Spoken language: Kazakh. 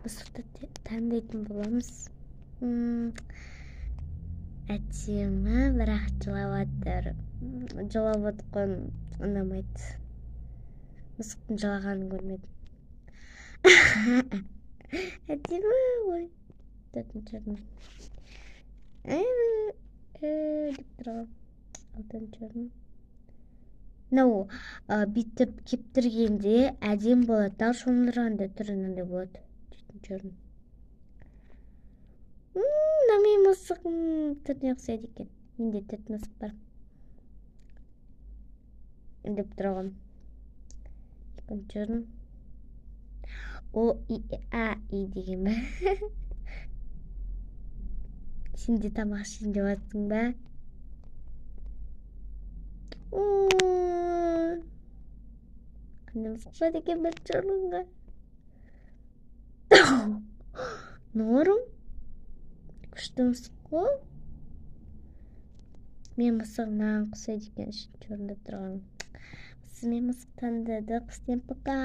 Мысықты таңдайтын боламыз. Әдемі, бірақ жылаватыр. Жылап отқан ұнамайды. Мысықтың жылағанын көрмедім. Әдемі ғой. Төртінші орын. Деп тұрған. Алтыншы орын. Бүйтіп кептіргенде әдем болады. Ал шомылдырғанда түрінінде болады. Жетінші орын. Мен мысық түріне ұқсайды екен. Менде төрт мысық бар. Деп тұрған. Екінші орын. O-I-A-I деген бе? Сен де тамақ ішейін деп жатсың ба? Қандай мысық шығады екен бірінші орынға? Норм. Күшті мысық қой. Мен мысық маған ұқсайды екен үшінші орында тұрған. Біз мен мысық таңдадық. Всем пока.